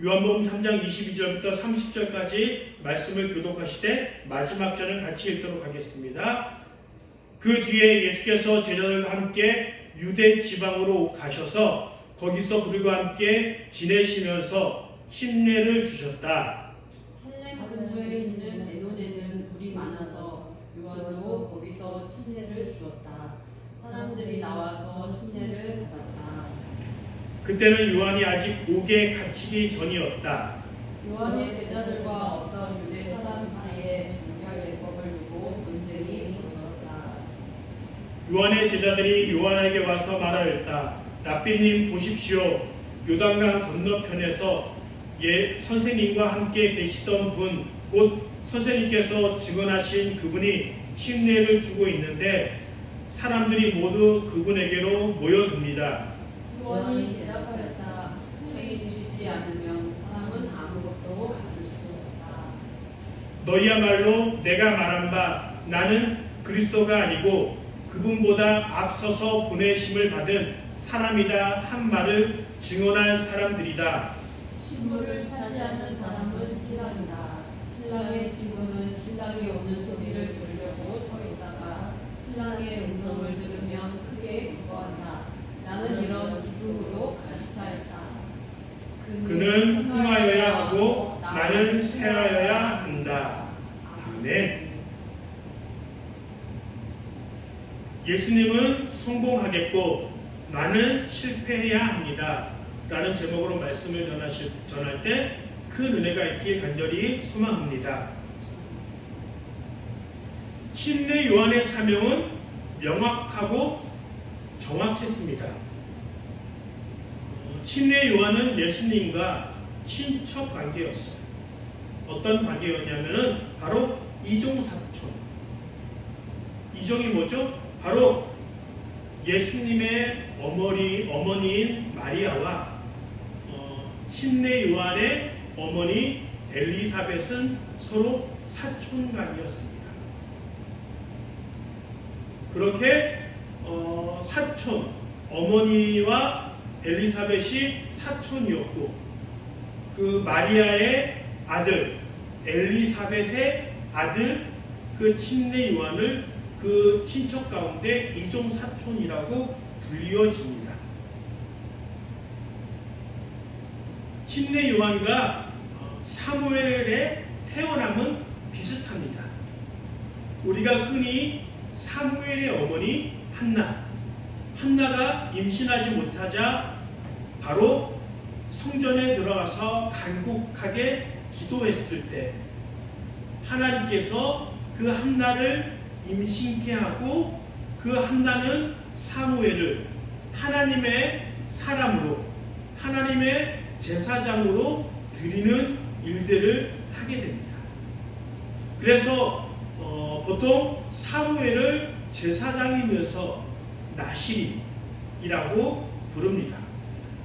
요한복음 3장 22절부터 30절까지 말씀을 교독하시되 마지막 절을 같이 읽도록 하겠습니다. 그 뒤에 예수께서 제자들과 함께 유대 지방으로 가셔서 거기서 그들과 함께 지내시면서 침례를 주셨다. 살렘 근처에 있는 에논에는 물이 많아서 요한도 거기서 침례를 주었다. 사람들이 나와서 침례를 받았다. 그때는 요한이 아직 옥에 갇히기 전이었다. 요한의 제자들과 어떤 유대 사람 사이에 정결 예법을 두고 논쟁이 벌어졌다. 요한의 제자들이 요한에게 와서 말하였다. 랍비님 보십시오. 요단강 건너편에서 선생님과 함께 계시던 분, 곧 선생님께서 증언하신 그분이 침례를 주고 있는데 사람들이 모두 그분에게로 모여듭니다. 요한이 대답하였다. 하늘이 주시지 않으면 사람은 아무것도 받을 수 없다. 너희야말로 내가 말한 바 나는 그리스도가 아니고 그분보다 앞서서 보내심을 받은 사람이다 한 말을 증언할 사람들이다. 신부를 차지하는 사람은 신랑이다. 신랑의 친구는 신랑이 오는 소리를 들으려고 서 있다가 신랑의 음성을 들으면 크게 기뻐한다. 나는 이런 기쁨으로 가르쳐했다. 그는 흥하여야 하고 나는 쇠하여야 한다. 아멘. 예수님은 성공하겠고 나는 실패해야 합니다. 라는 제목으로 말씀을 전할 때 큰 은혜가 있길 간절히 소망합니다. 침례 요한의 사명은 명확하고 정확했습니다. 침례 요한은 예수님과 친척 관계였어요. 어떤 관계였냐면은 바로 이종사촌. 이종이 뭐죠? 바로 예수님의 어머니인 마리아와 침례 요한의 어머니 엘리사벳은 서로 사촌관계였습니다. 그렇게 사촌 어머니와 엘리사벳이 사촌이었고 그 마리아의 아들 엘리사벳의 아들 그 침례 요한을 그 친척 가운데 이종사촌이라고 불리워집니다. 침례 요한과 사무엘의 태어남은 비슷합니다. 우리가 흔히 사무엘의 어머니 한나가 임신하지 못하자 바로 성전에 들어가서 간곡하게 기도했을 때 하나님께서 그 한나를 임신케 하고 그 한나는 사무엘을 하나님의 사람으로 하나님의 제사장으로 드리는 일들을 하게 됩니다. 그래서 보통 사무엘을 제사장이면서 나실인이라고 부릅니다.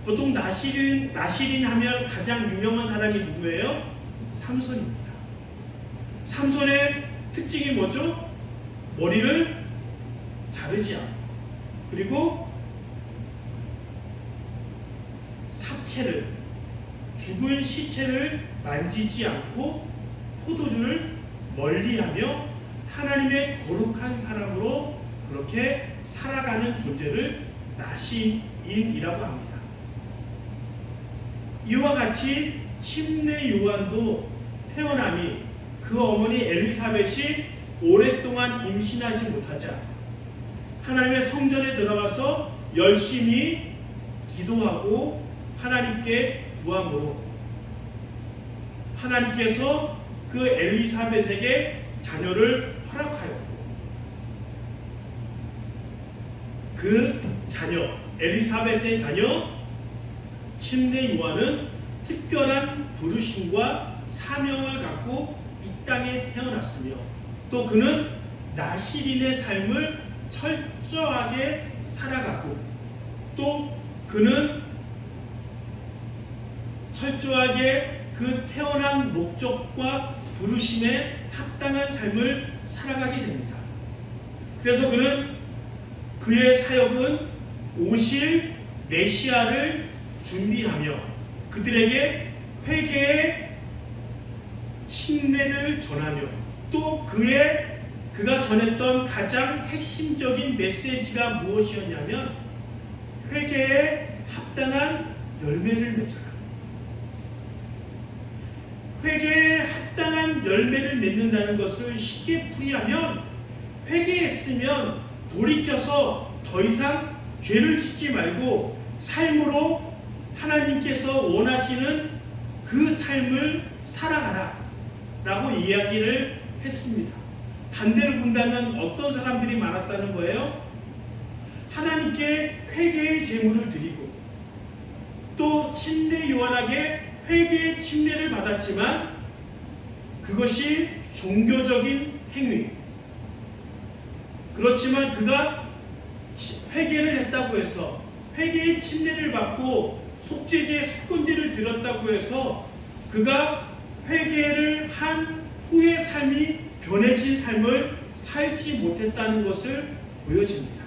보통 나실인 하면 가장 유명한 사람이 누구예요? 삼손입니다. 삼손의 특징이 뭐죠? 머리를 자르지 않고 그리고 죽은 시체를 만지지 않고 포도주를 멀리하며 하나님의 거룩한 사람으로 그렇게 살아가는 존재를 나시인이라고 합니다. 이와 같이 침례 요한도 태어남이 그 어머니 엘리사벳이 오랫동안 임신하지 못하자 하나님의 성전에 들어가서 열심히 기도하고 하나님께 구함으로 하나님께서 그 엘리사벳에게 자녀를 허락하였고 그 자녀 엘리사벳의 자녀 침례 요한은 특별한 부르심과 사명을 갖고 이 땅에 태어났으며 또 그는 나실인의 삶을 철저하게 살아가고 또 그는 철저하게 그 태어난 목적과 부르심에 합당한 삶을 살아가게 됩니다. 그래서 그의 사역은 오실 메시아를 준비하며 그들에게 회개의 침례를 전하며 또 그가 전했던 가장 핵심적인 메시지가 무엇이었냐면 회개에 합당한 열매를 맺어라. 회개에 합당한 열매를 맺는다는 것을 쉽게 풀이하면 회개했으면 돌이켜서 더 이상 죄를 짓지 말고 삶으로 하나님께서 원하시는 그 삶을 살아가라 라고 이야기를 했습니다. 반대로 본다면 어떤 사람들이 많았다는 거예요? 하나님께 회개의 제물을 드리고 또 침례 요한에게 회개의 침례를 받았지만 그것이 종교적인 행위. 그렇지만 그가 회개를 했다고 해서 회개의 침례를 받고 속죄제 속건제를 드렸다고 해서 그가 회개를 한 후의 삶이 변해진 삶을 살지 못했다는 것을 보여집니다.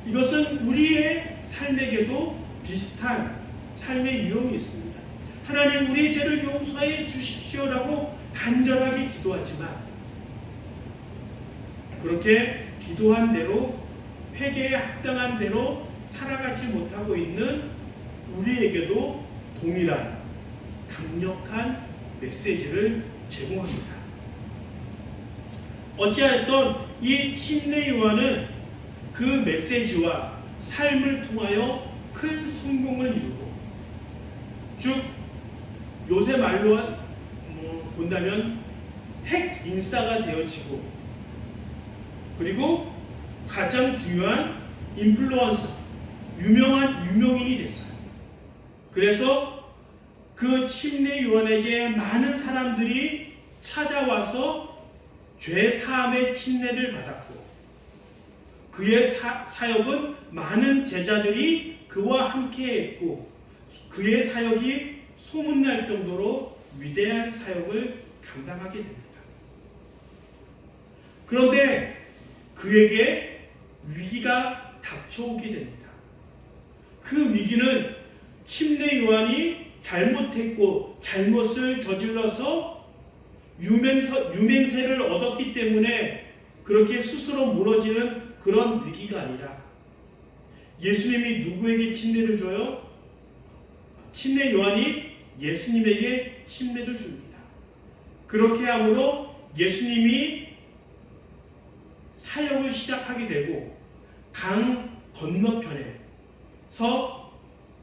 이것은 우리의 삶에게도 비슷한 삶의 유형이 있습니다. 하나님 우리의 죄를 용서해 주십시오라고 간절하게 기도하지만 그렇게 기도한 대로 회개에 합당한 대로 살아가지 못하고 있는 우리에게도 동일한 강력한 메시지를 제공합니다. 어찌하였던 이 침례 요한은 그 메시지와 삶을 통하여 큰 성공을 이루고 즉 요새 말로 본다면 핵 인싸가 되어지고 그리고 가장 중요한 인플루언서 유명한 유명인이 됐어요. 그래서 그 침례 요한에게 많은 사람들이 찾아와서 죄 사함의 침례를 받았고 그의 사역은 많은 제자들이 그와 함께 했고 그의 사역이 소문날 정도로 위대한 사역을 감당하게 됩니다. 그런데 그에게 위기가 닥쳐오게 됩니다. 그 위기는 침례 요한이 잘못했고 잘못을 저질러서 유맹세를 얻었기 때문에 그렇게 스스로 무너지는 그런 위기가 아니라 예수님이 누구에게 침례를 줘요? 침례 요한이 예수님에게 침례를 줍니다. 그렇게 함으로 예수님이 사역을 시작하게 되고 강 건너편에서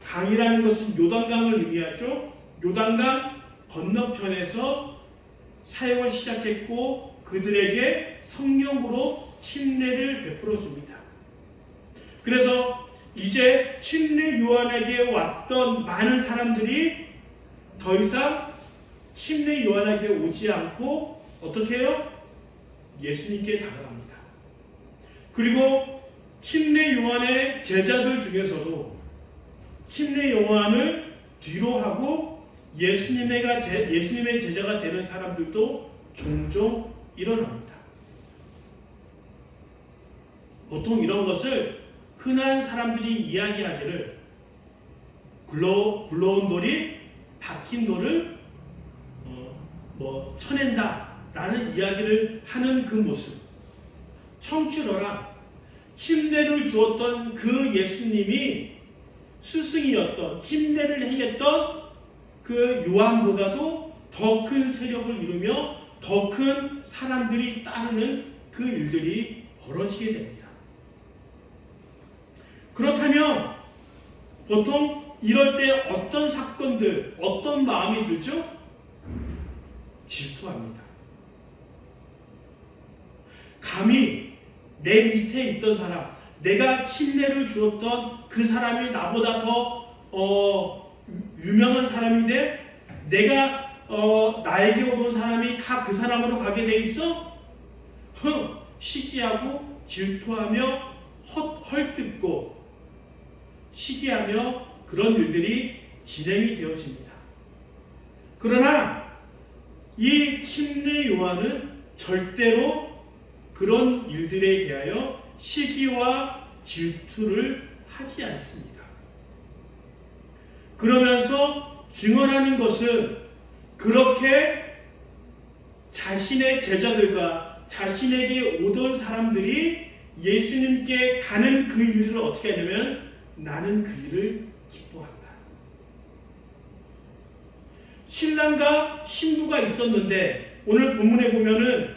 강이라는 것은 요단강을 의미하죠. 요단강 건너편에서 사역을 시작했고 그들에게 성령으로 침례를 베풀어 줍니다. 그래서 이제 침례 요한에게 왔던 많은 사람들이 더 이상 침례 요한에게 오지 않고 어떻게 해요? 예수님께 다가갑니다. 그리고 침례 요한의 제자들 중에서도 침례 요한을 뒤로 하고 예수님의 제자가 되는 사람들도 종종 일어납니다. 보통 이런 것을 흔한 사람들이 이야기하기를 굴러온 돌이 박힌 돌을 쳐낸다 라는 이야기를 하는 그 모습, 청출어라 침례를 주었던 그 예수님이 스승이었던 침례를 행했던 그 요한보다도 더 큰 세력을 이루며 더 큰 사람들이 따르는 그 일들이 벌어지게 됩니다. 그렇다면 보통 이럴 때 어떤 사건들, 어떤 마음이 들죠? 질투합니다. 감히 내 밑에 있던 사람, 내가 침례를 주었던 그 사람이 나보다 더 유명한 사람인데 내가 나에게 오던 사람이 다 그 사람으로 가게 돼 있어? 시기하고 질투하며 헐뜯고 시기하며 그런 일들이 진행이 되어집니다. 그러나 이 침례 요한은 절대로 그런 일들에 대하여 시기와 질투를 하지 않습니다. 그러면서 증언하는 것은 그렇게 자신의 제자들과 자신에게 오던 사람들이 예수님께 가는 그 일을 어떻게 하냐면 나는 그 일을 기뻐한다. 신랑과 신부가 있었는데 오늘 본문에 보면은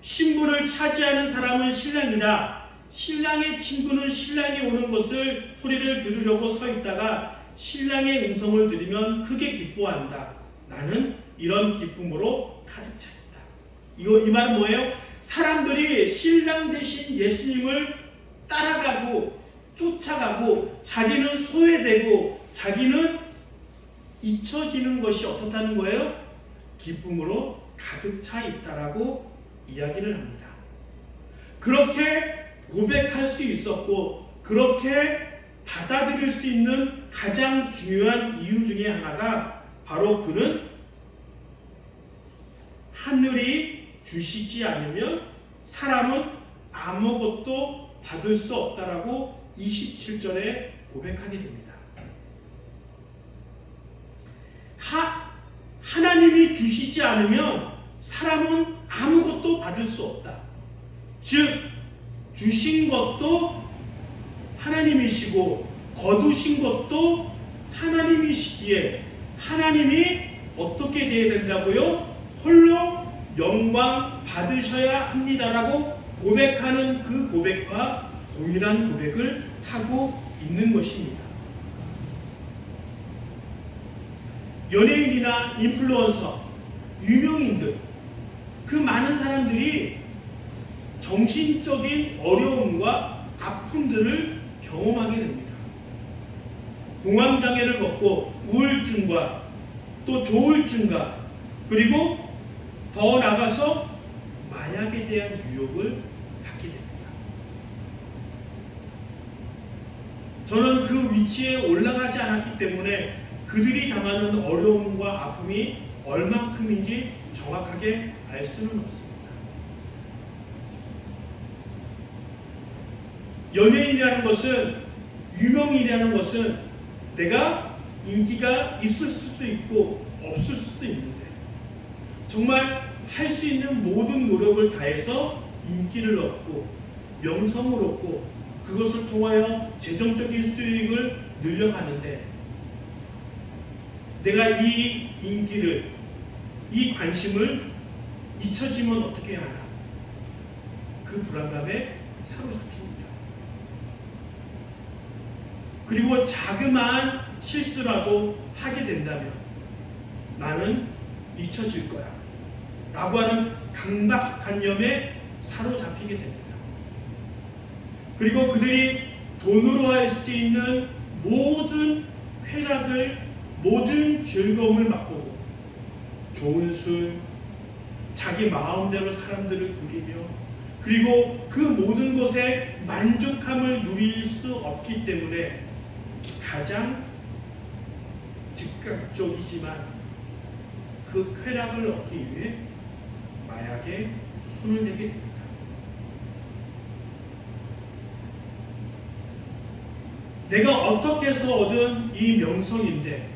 신부를 차지하는 사람은 신랑이다. 신랑의 친구는 신랑이 오는 것을 소리를 들으려고 서 있다가 신랑의 음성을 들으면 크게 기뻐한다. 나는 이런 기쁨으로 가득 차있다. 이 말은 뭐예요? 사람들이 신랑 대신 예수님을 따라가고 쫓아가고 자기는 소외되고 자기는 잊혀지는 것이 어떻다는 거예요? 기쁨으로 가득 차 있다라고 이야기를 합니다. 그렇게 고백할 수 있었고 그렇게 받아들일 수 있는 가장 중요한 이유 중에 하나가 바로 그는 하늘이 주시지 않으면 사람은 아무것도 받을 수 없다라고 27절에 고백하게 됩니다. 하나님이 주시지 않으면 사람은 아무것도 받을 수 없다. 즉 주신 것도 하나님이시고 거두신 것도 하나님이시기에 하나님이 어떻게 되어야 된다고요? 홀로 영광 받으셔야 합니다라고 고백하는 그 고백과 동일한 고백을 하고 있는 것입니다. 연예인이나 인플루언서, 유명인들, 그 많은 사람들이 정신적인 어려움과 아픔들을 경험하게 됩니다. 공황장애를 겪고 우울증과 또 조울증과 그리고 더 나아가서 마약에 대한 유혹을 받게 됩니다. 저는 그 위치에 올라가지 않았기 때문에 그들이 당하는 어려움과 아픔이 얼만큼인지 정확하게 알 수는 없습니다. 연예인이라는 것은, 유명인이라는 것은 내가 인기가 있을 수도 있고 없을 수도 있는데 정말 할 수 있는 모든 노력을 다해서 인기를 얻고 명성을 얻고 그것을 통하여 재정적인 수익을 늘려가는데 내가 이 인기를, 이 관심을 잊혀지면 어떻게 하나? 그 불안감에 사로잡힙니다. 그리고 자그마한 실수라도 하게 된다면 나는 잊혀질 거야 라고 하는 강박관념에 사로잡히게 됩니다. 그리고 그들이 돈으로 할 수 있는 모든 쾌락을, 모든 즐거움을 맛보고 좋은 술, 자기 마음대로 사람들을 부리며 그리고 그 모든 것에 만족함을 누릴 수 없기 때문에 가장 즉각적이지만 그 쾌락을 얻기 위해 마약에 손을 대게 됩니다. 내가 어떻게 해서 얻은 이 명성인데,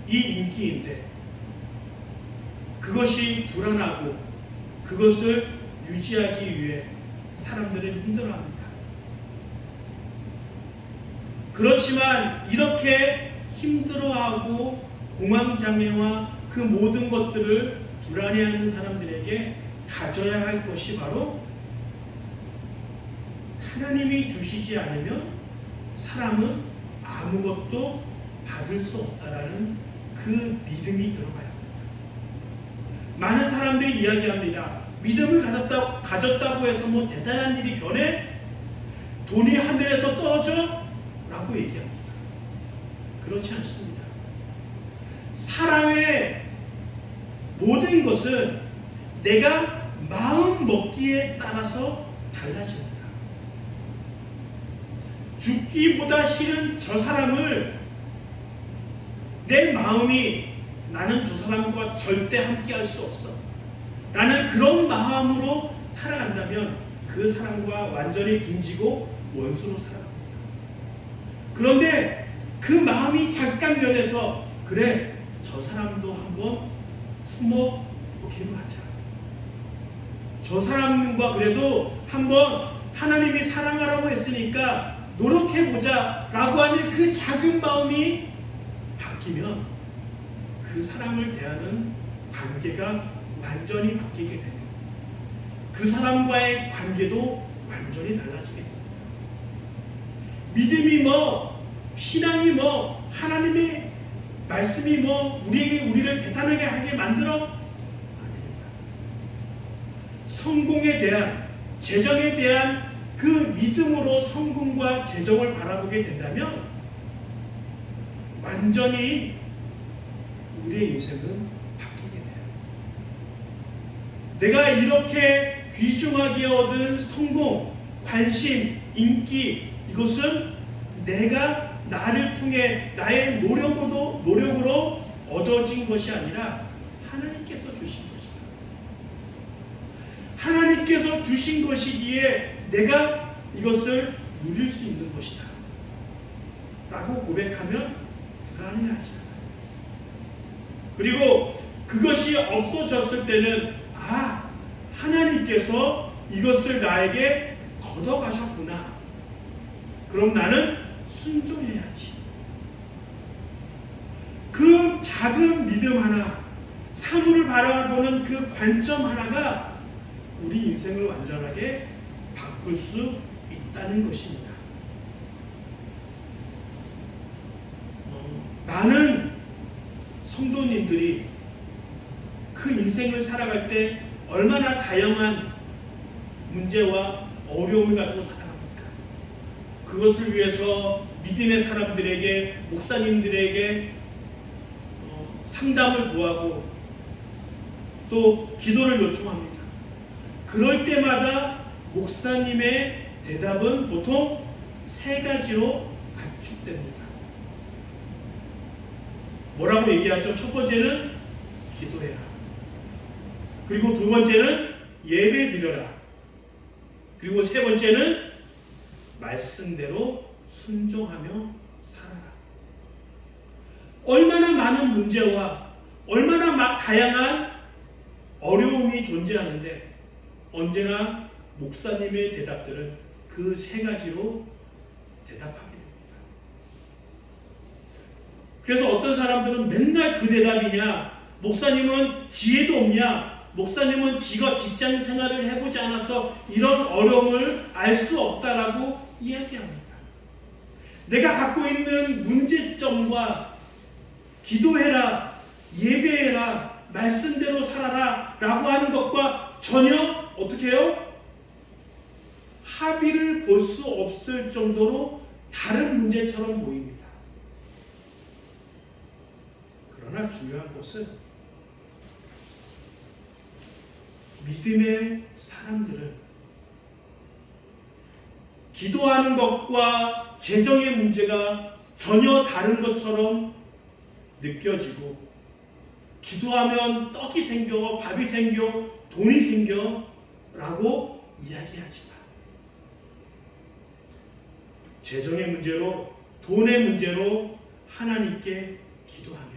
이 인기인데 그것이 불안하고 그것을 유지하기 위해 사람들은 힘들어합니다. 그렇지만 이렇게 힘들어하고 공황장애와 그 모든 것들을 불안해하는 사람들에게 가져야 할 것이 바로 하나님이 주시지 않으면 사람은 아무것도 받을 수 없다라는 그 믿음이 들어가야 합니다. 많은 사람들이 이야기합니다. 믿음을 가졌다고 해서 뭐 대단한 일이 변해? 돈이 하늘에서 떨어져? 라고 얘기합니다. 그렇지 않습니다. 사람의 모든 것은 내가 마음 먹기에 따라서 달라집니다. 죽기보다 싫은 저 사람을 내 마음이 나는 저 사람과 절대 함께 할 수 없어. 나는 그런 마음으로 살아간다면 그 사람과 완전히 등지고 원수로 살아갑니다. 그런데 그 마음이 잠깐 변해서 그래 저 사람도 한번 품어보기로 하자. 저 사람과 그래도 한번 하나님이 사랑하라고 했으니까 노력해보자 라고 하는 그 작은 마음이 바뀌면 그 사람을 대하는 관계가 완전히 바뀌게 되며 그 사람과의 관계도 완전히 달라지게 됩니다. 믿음이 신앙이 하나님의 말씀이 우리를 대단하게 하게 만들어? 아닙니다. 성공에 대한, 재정에 대한 그 믿음으로 성공과 재정을 바라보게 된다면 완전히 우리의 인생은 바뀌게 돼요. 내가 이렇게 귀중하게 얻은 성공, 관심, 인기, 이것은 내가 나를 통해 나의 노력으로 얻어진 것이 아니라 하나님께서 주신 것이다. 하나님께서 주신 것이기에 내가 이것을 누릴 수 있는 것이다 라고 고백하면 불안해하지 않아요. 그리고 그것이 없어졌을 때는 하나님께서 이것을 나에게 걷어가셨구나. 그럼 나는 순종해야지. 그 작은 믿음 하나, 사물을 바라보는 그 관점 하나가 우리 인생을 완전하게 바꿀 수 있다는 것입니다. 많은 성도님들이 그 인생을 살아갈 때 얼마나 다양한 문제와 어려움을 가지고 살아갑니까? 그것을 위해서 믿음의 사람들에게, 목사님들에게 상담을 구하고 또 기도를 요청합니다. 그럴 때마다 목사님의 대답은 보통 3가지로 압축됩니다. 뭐라고 얘기하죠? 첫 번째는 기도해라. 그리고 두 번째는 예배 드려라. 그리고 세 번째는 말씀대로 순종하며 살아라. 얼마나 많은 문제와 얼마나 다양한 어려움이 존재하는데 언제나 목사님의 대답들은 그 3가지로 대답하게 됩니다. 그래서 어떤 사람들은 맨날 그 대답이냐, 목사님은 지혜도 없냐, 목사님은 직장 생활을 해보지 않아서 이런 어려움을 알 수 없다라고 이야기합니다. 내가 갖고 있는 문제점과 기도해라, 예배해라, 말씀대로 살아라 라고 하는 것과 전혀 어떻게 해요? 합의를 볼 수 없을 정도로 다른 문제처럼 보입니다. 그러나 중요한 것은 믿음의 사람들은 기도하는 것과 재정의 문제가 전혀 다른 것처럼 느껴지고 기도하면 떡이 생겨, 밥이 생겨, 돈이 생겨 라고 이야기하지만 재정의 문제로, 돈의 문제로 하나님께 기도하며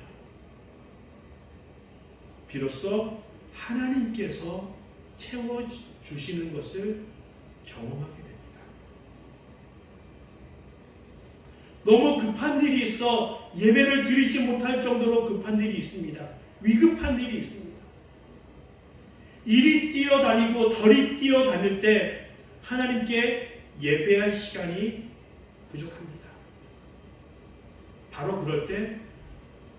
비로소 하나님께서 채워주시는 것을 경험하게 됩니다. 너무 급한 일이 있어 예배를 드리지 못할 정도로 급한 일이 있습니다. 위급한 일이 있습니다. 이리 뛰어다니고 저리 뛰어다닐 때 하나님께 예배할 시간이 부족합니다. 바로 그럴 때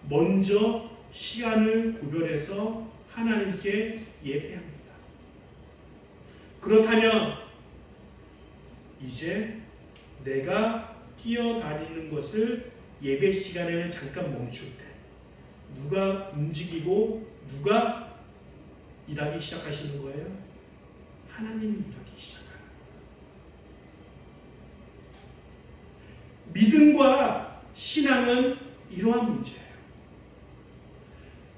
먼저 시간을 구별해서 하나님께 예배합니다. 그렇다면 이제 내가 뛰어다니는 것을 예배 시간에는 잠깐 멈출 때 누가 움직이고 누가 일하기 시작하시는 거예요? 하나님이 일하기 시작하는 거예요. 믿음과 신앙은 이러한 문제예요.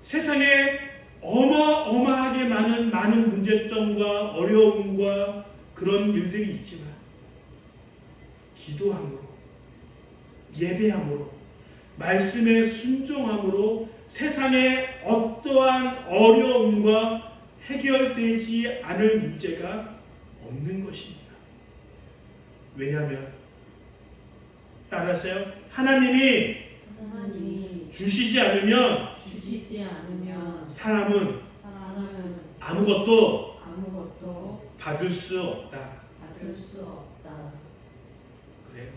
세상에 어마어마하게 많은 문제점과 어려움과 그런 일들이 있지만 기도함으로, 예배함으로, 말씀에 순종함으로 세상의 어떠한 어려움과 해결되지 않을 문제가 없는 것입니다. 왜냐하면 따라서요, 하나님이 주시지 않으면 사람은 아무것도 받을 수 없다. 그래요.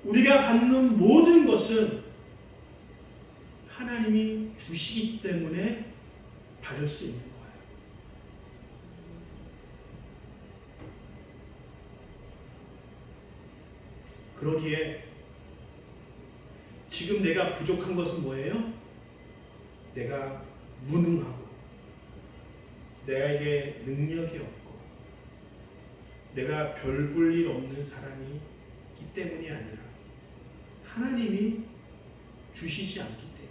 우리가 받는 모든 것은 하나님이 주시기 때문에 받을 수 있는 거예요. 그러기에 지금 내가 부족한 것은 뭐예요? 내가 무능하고 내게 능력이 없고 내가 별 볼 일 없는 사람이기 때문이 아니라 하나님이 주시지 않기 때문이에요.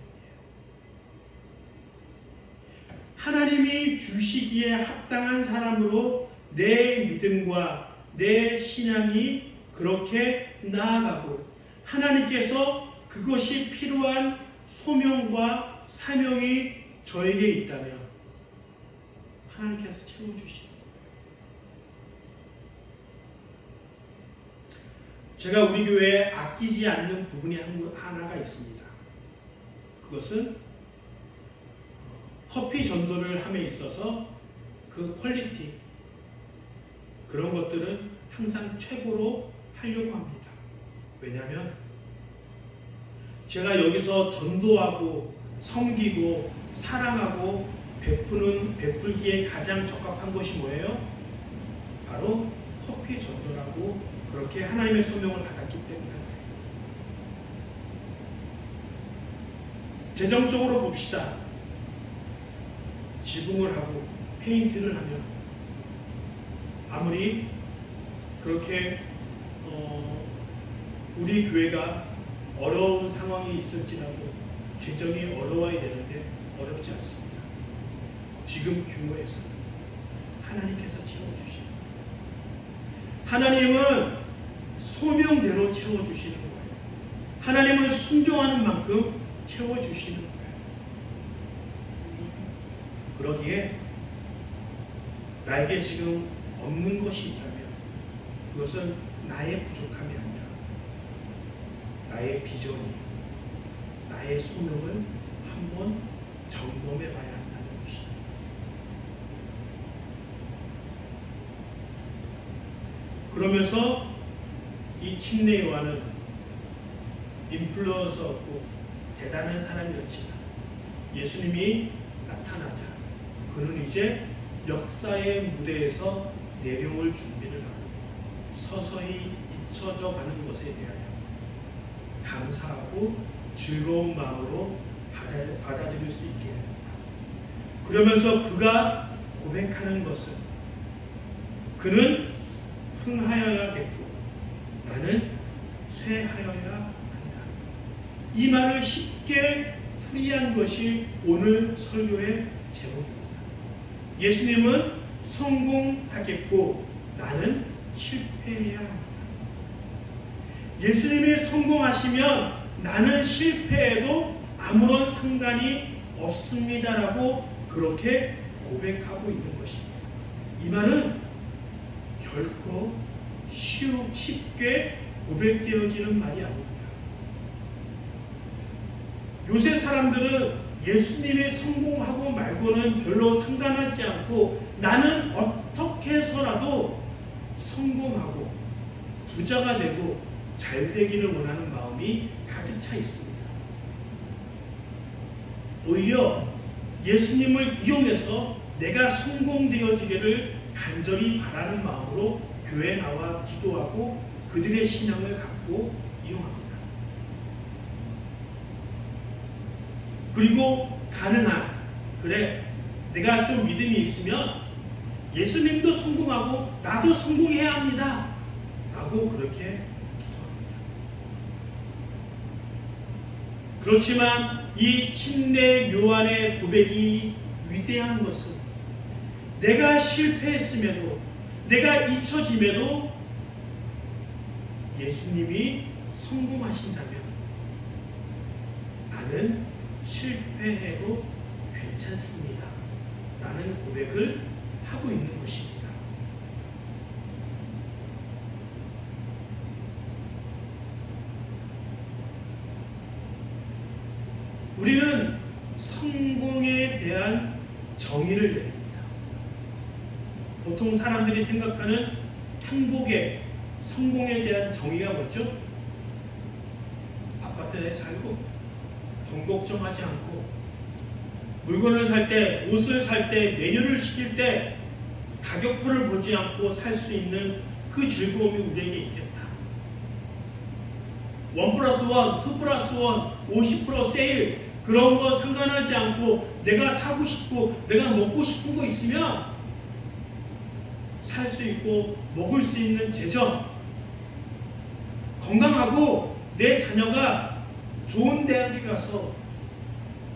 하나님이 주시기에 합당한 사람으로 내 믿음과 내 신앙이 그렇게 나아가고 하나님께서 그것이 필요한 소명과 사명이 저에게 있다면 하나님께서 채워주시는 거예요. 제가 우리 교회에 아끼지 않는 부분이 하나가 있습니다. 그것은 커피 전도를 함에 있어서 그 퀄리티 그런 것들은 항상 최고로 하려고 합니다. 왜냐하면 제가 여기서 전도하고 섬기고 사랑하고 베풀기에 가장 적합한 것이 뭐예요? 바로 커피 전도라고 그렇게 하나님의 소명을 받았기 때문에 그래요. 재정적으로 봅시다. 지붕을 하고 페인트를 하면 아무리 그렇게 우리 교회가 어려운 상황이 있을지라도 재정이 어려워야 되는데 어렵지 않습니다. 지금 규모에서 하나님께서 채워주시는 거예요. 하나님은 소명대로 채워주시는 거예요. 하나님은 순종하는 만큼 채워주시는 거예요. 그러기에 나에게 지금 없는 것이 있다면 그것은 나의 부족함이 아니라 나의 비전이 나의 소명을 한번 점검해 봐야 한다는 것입니다. 그러면서 이 침례 요한은 인플루언서였고 대단한 사람이었지만 예수님이 나타나자 그는 이제 역사의 무대에서 내려올 준비를 하고 서서히 잊혀져 가는 것에 대하여 감사하고 즐거운 마음으로 받아들일 수 있게 됩니다. 그러면서 그가 고백하는 것은 그는 흥하여야겠고 나는 쇠하여야 한다. 이 말을 쉽게 풀이한 것이 오늘 설교의 제목입니다. 예수님은 성공하겠고 나는 실패해야 합니다. 예수님이 성공하시면 나는 실패해도 아무런 상관이 없습니다라고 그렇게 고백하고 있는 것입니다. 이 말은 결코 쉽게 고백되어지는 말이 아닙니다. 요새 사람들은 예수님이 성공하고 말고는 별로 상관하지 않고 나는 어떻게 해서라도 성공하고 부자가 되고 잘 되기를 원하는 마음이 가득 차 있습니다. 오히려 예수님을 이용해서 내가 성공되어지기를 간절히 바라는 마음으로 교회에 나와 기도하고 그들의 신앙을 갖고 이용합니다. 그리고 가능한 그래 내가 좀 믿음이 있으면 예수님도 성공하고 나도 성공해야 합니다 라고 그렇게 기도합니다. 그렇지만 이 침례 요한의 고백이 위대한 것은 내가 실패했음에도 내가 잊혀짐에도 예수님이 성공하신다면 나는 실패해도 괜찮습니다. 라는 고백을 하고 있는 것입니다. 우리는 성공에 대한 정의를 내립니다. 보통 사람들이 생각하는 행복의, 성공에 대한 정의가 뭐죠? 아파트에 살고 돈 걱정하지 않고 물건을 살 때, 옷을 살 때, 메뉴를 시킬 때 가격표를 보지 않고 살 수 있는 그 즐거움이 우리에게 있겠다. 1+1, 2+1, 50% 세일 그런 거 상관하지 않고 내가 사고 싶고 내가 먹고 싶은 거 있으면 살 수 있고 먹을 수 있는 재정, 건강하고 내 자녀가 좋은 대학에 가서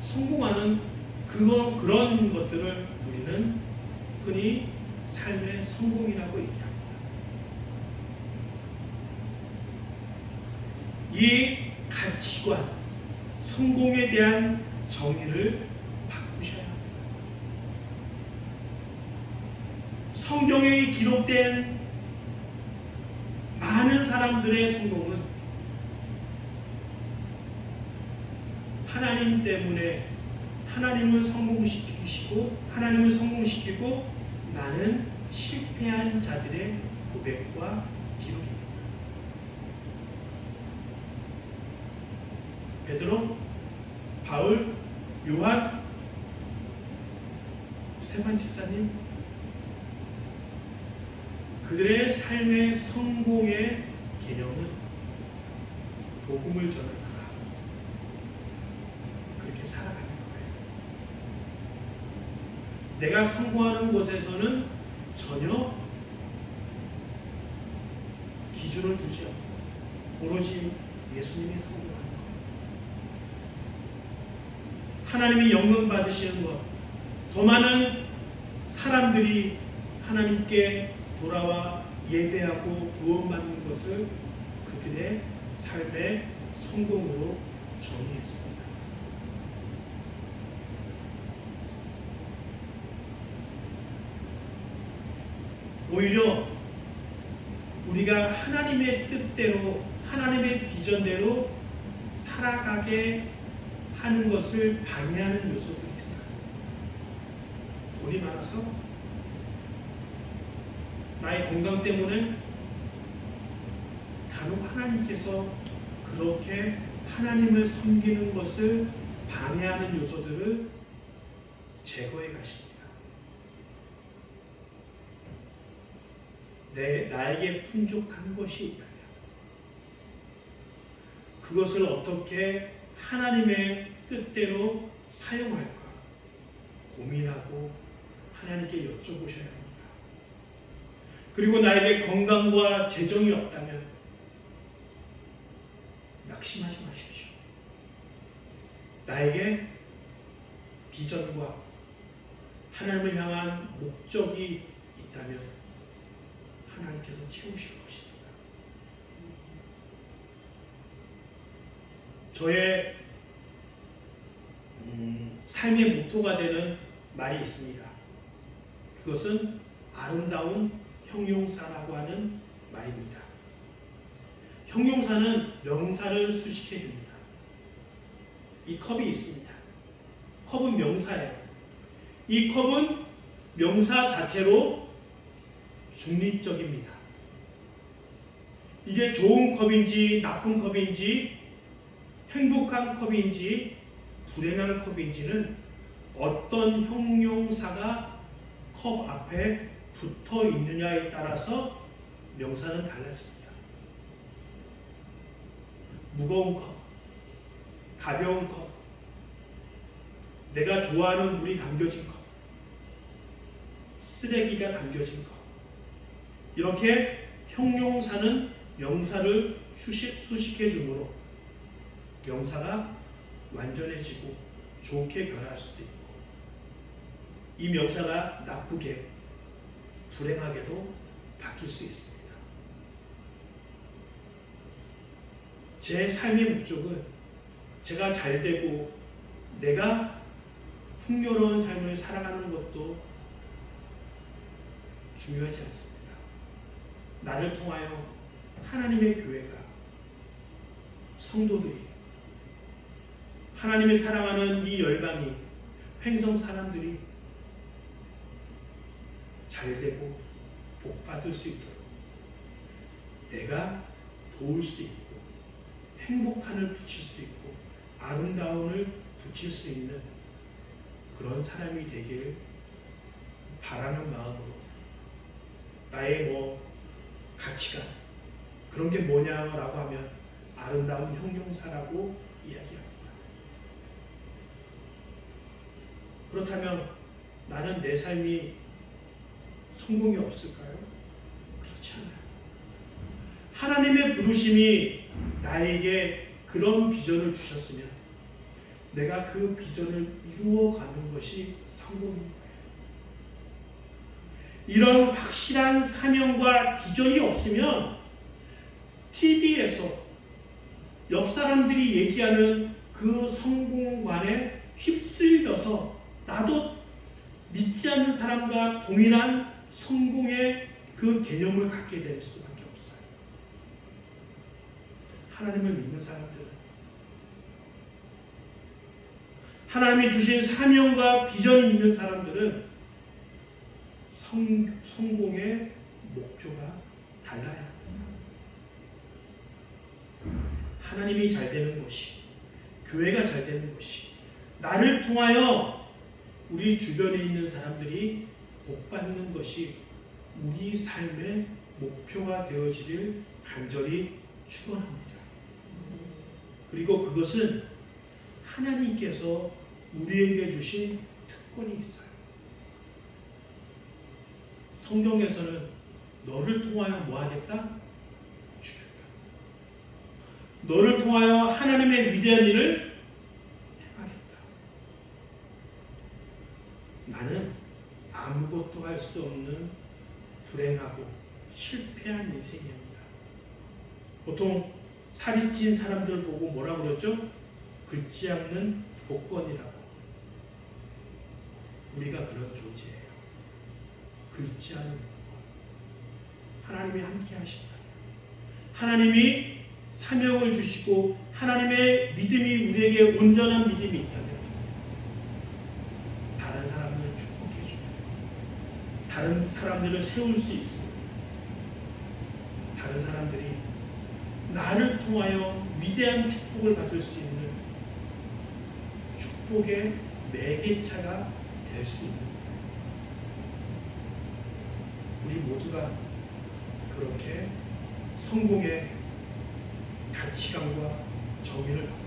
성공하는 그런 것들을 우리는 흔히 삶의 성공이라고 얘기합니다. 이 가치관, 성공에 대한 정의를 바꾸셔야 합니다. 성경에 기록된 많은 사람들의 성공은 하나님 때문에 하나님을 성공시키고 나는 실패한 자들의 고백과 기록입니다. 베드로, 바울, 요한, 스테반 집사님, 그들의 삶의 성공의 개념은 복음을 전하다가 그렇게 살아가는 거예요. 내가 성공하는 곳에서는 전혀 기준을 두지 않고 오로지 예수님이 성공하는 것, 하나님이 영광 받으시는 것, 더 많은 사람들이 하나님께 돌아와 예배하고 구원받는 것을 그들의 삶의 성공으로 정의했습니다. 오히려 우리가 하나님의 뜻대로, 하나님의 비전대로 살아가게 하는 것을 방해하는 요소들이 있어요. 돈이 많아서, 나의 건강 때문에 간혹 하나님께서 그렇게 하나님을 섬기는 것을 방해하는 요소들을 제거해 가십니다. 나에게 풍족한 것이 있다면 그것을 어떻게 하나님의 뜻대로 사용할까 고민하고 하나님께 여쭤보셔야 합니다. 그리고 나에게 건강과 재정이 없다면 낙심하지 마십시오. 나에게 비전과 하나님을 향한 목적이 있다면 하나님께서 채우실 것입니다. 저의 삶의 모토가 되는 말이 있습니다. 그것은 아름다운 형용사라고 하는 말입니다. 형용사는 명사를 수식해 줍니다. 이 컵이 있습니다. 컵은 명사예요. 이 컵은 명사 자체로 중립적입니다. 이게 좋은 컵인지 나쁜 컵인지 행복한 컵인지 불행한 컵인지는 어떤 형용사가 컵 앞에 붙어 있느냐에 따라서 명사는 달라집니다. 무거운 컵, 가벼운 컵, 내가 좋아하는 물이 담겨진 컵, 쓰레기가 담겨진 컵, 이렇게 형용사는 명사를 수식해 주므로 명사가 완전해지고 좋게 변할 수도 있고, 이 명사가 나쁘게 불행하게도 바뀔 수 있습니다. 제 삶의 목적은 제가 잘 되고 내가 풍요로운 삶을 살아가는 것도 중요하지 않습니다. 나를 통하여 하나님의 교회가, 성도들이, 하나님의 사랑하는 이 열방이, 횡성 사람들이 잘 되고 복 받을 수 있도록 내가 도울 수 있고 행복함을 붙일 수 있고 아름다움을 붙일 수 있는 그런 사람이 되길 바라는 마음으로 나의 가치관 그런 게 뭐냐라고 하면 아름다운 형용사라고 이야기합니다. 그렇다면 나는 내 삶이 성공이 없을까요? 그렇지 않아요. 하나님의 부르심이 나에게 그런 비전을 주셨으면 내가 그 비전을 이루어가는 것이 성공인 거예요. 이런 확실한 사명과 비전이 없으면 TV에서 옆 사람들이 얘기하는 그 성공관에 휩쓸려서 나도 믿지 않는 사람과 동일한 성공의 그 개념을 갖게 될 수밖에 없어요. 하나님을 믿는 사람들은 하나님이 주신 사명과 비전이 있는 사람들은 성공의 목표가 달라야 합니다. 하나님이 잘 되는 것이, 교회가 잘 되는 것이, 나를 통하여 우리 주변에 있는 사람들이 복받는 것이 우리 삶의 목표가 되어지길 간절히 축원합니다. 그리고 그것은 하나님께서 우리에게 주신 특권이 있어요. 성경에서는 너를 통하여 뭐 하겠다? 주겠다. 너를 통하여 하나님의 위대한 일을 행하겠다. 나는 아무것도 할 수 없는 불행하고 실패한 인생입니다. 보통 살이 찐 사람들 보고 뭐라고 그러죠? 긁지 않는 복권이라고. 우리가 그런 존재예요. 긁지 않는 복권. 하나님이 함께 하신다. 하나님이 사명을 주시고 하나님의 믿음이 우리에게 온전한 믿음이 있다면 다른 사람들을 축복해주면 다른 사람들을 세울 수 있습니다. 다른 사람들이 나를 통하여 위대한 축복을 받을 수 있는 축복의 매개차가 될 수 있는 거예요. 우리 모두가 그렇게 성공의 가치관과 정의를 받고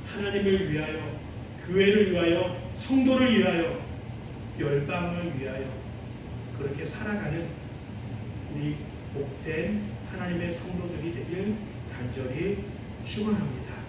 하나님을 위하여, 교회를 위하여, 성도를 위하여, 열방을 위하여 그렇게 살아가는 우리 복된 하나님의 성도들이 되길 간절히 축원합니다.